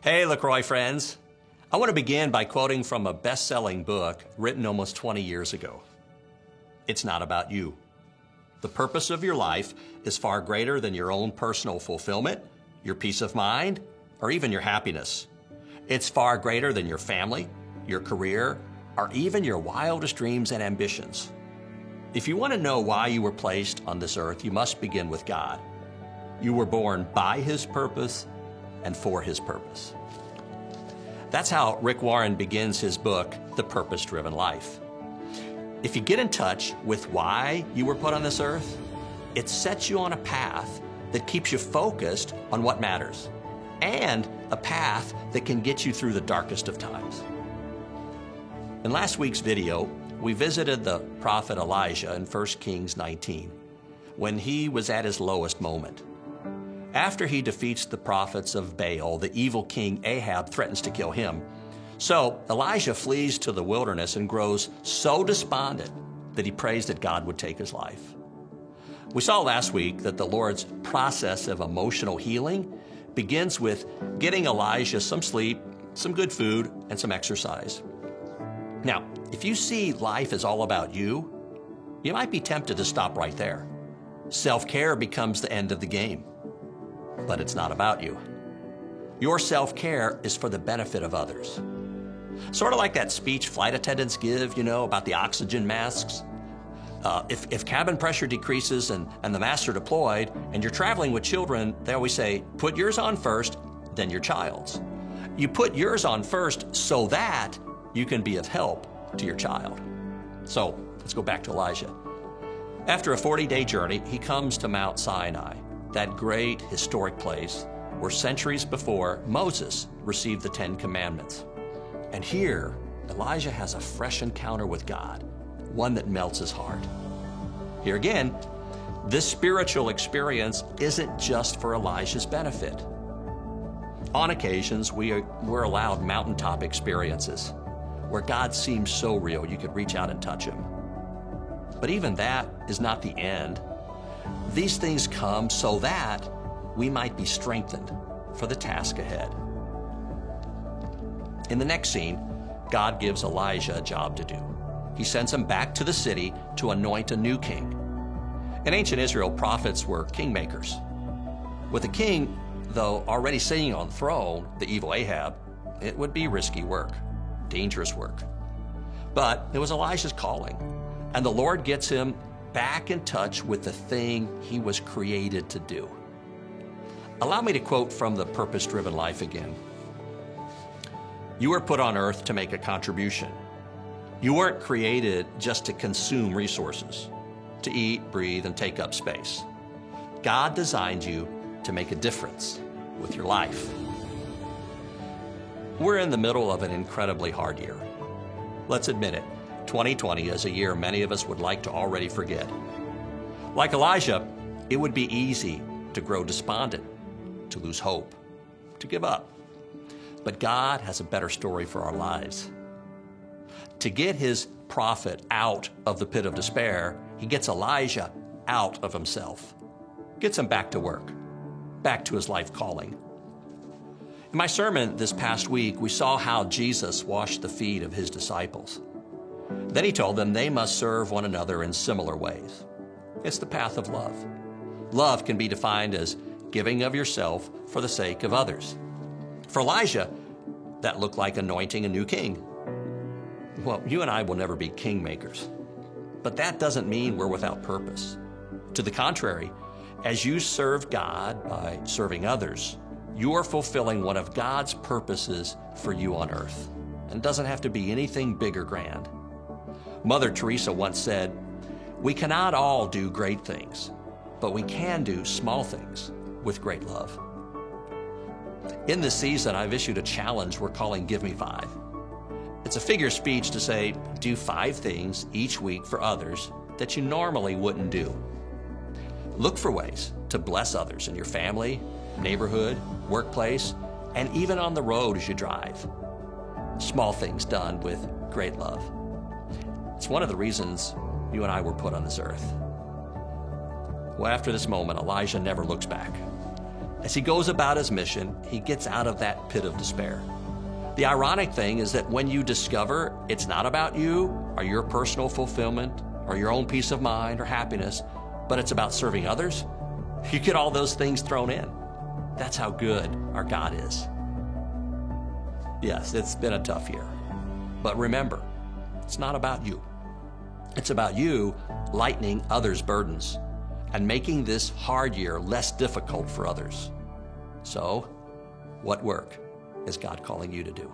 Hey, LaCroix friends. I want to begin by quoting from a best-selling book written almost 20 years ago. It's not about you. The purpose of your life is far greater than your own personal fulfillment, your peace of mind, or even your happiness. It's far greater than your family, your career, or even your wildest dreams and ambitions. If you want to know why you were placed on this earth, you must begin with God. You were born by His purpose and for His purpose. That's how Rick Warren begins his book, The Purpose-Driven Life. If you get in touch with why you were put on this earth, it sets you on a path that keeps you focused on what matters, and a path that can get you through the darkest of times. In last week's video, we visited the prophet Elijah in 1 Kings 19, when he was at his lowest moment. After he defeats the prophets of Baal, the evil king Ahab threatens to kill him. So Elijah flees to the wilderness and grows so despondent that he prays that God would take his life. We saw last week that the Lord's process of emotional healing begins with getting Elijah some sleep, some good food, and some exercise. Now, if you see life as all about you, you might be tempted to stop right there. Self-care becomes the end of the game. But it's not about you. Your self-care is for the benefit of others. Sort of like that speech flight attendants give, about the oxygen masks. If cabin pressure decreases and the masks are deployed and you're traveling with children, they always say, put yours on first, then your child's. You put yours on first so that you can be of help to your child. So let's go back to Elijah. After a 40-day journey, he comes to Mount Sinai, that great historic place where centuries before Moses received the 10 Commandments. And here, Elijah has a fresh encounter with God, one that melts his heart. Here again, this spiritual experience isn't just for Elijah's benefit. On occasions, we're allowed mountaintop experiences where God seems so real you could reach out and touch Him. But even that is not the end. These things come so that we might be strengthened for the task ahead. In the next scene, God gives Elijah a job to do. He sends him back to the city to anoint a new king. In ancient Israel, prophets were kingmakers. With the king, though, already sitting on the throne, the evil Ahab, it would be risky work, dangerous work. But it was Elijah's calling, and the Lord gets him back in touch with the thing he was created to do. Allow me to quote from The Purpose-Driven Life again. You were put on earth to make a contribution. You weren't created just to consume resources, to eat, breathe, and take up space. God designed you to make a difference with your life. We're in the middle of an incredibly hard year. Let's admit it. 2020 is a year many of us would like to already forget. Like Elijah, it would be easy to grow despondent, to lose hope, to give up. But God has a better story for our lives. To get His prophet out of the pit of despair, He gets Elijah out of himself, gets him back to work, back to his life calling. In my sermon this past week, we saw how Jesus washed the feet of His disciples. Then He told them they must serve one another in similar ways. It's the path of love. Love can be defined as giving of yourself for the sake of others. For Elijah, that looked like anointing a new king. Well, you and I will never be kingmakers, but that doesn't mean we're without purpose. To the contrary, as you serve God by serving others, you are fulfilling one of God's purposes for you on earth. And it doesn't have to be anything big or grand. Mother Teresa once said, "We cannot all do great things, but we can do small things with great love." In this season, I've issued a challenge we're calling Give Me 5. It's a figure speech to say, do 5 things each week for others that you normally wouldn't do. Look for ways to bless others in your family, neighborhood, workplace, and even on the road as you drive. Small things done with great love. It's one of the reasons you and I were put on this earth. Well, after this moment, Elijah never looks back. As he goes about his mission, he gets out of that pit of despair. The ironic thing is that when you discover it's not about you or your personal fulfillment or your own peace of mind or happiness, but it's about serving others, you get all those things thrown in. That's how good our God is. Yes, it's been a tough year. But remember, it's not about you. It's about you lightening others' burdens and making this hard year less difficult for others. So, what work is God calling you to do?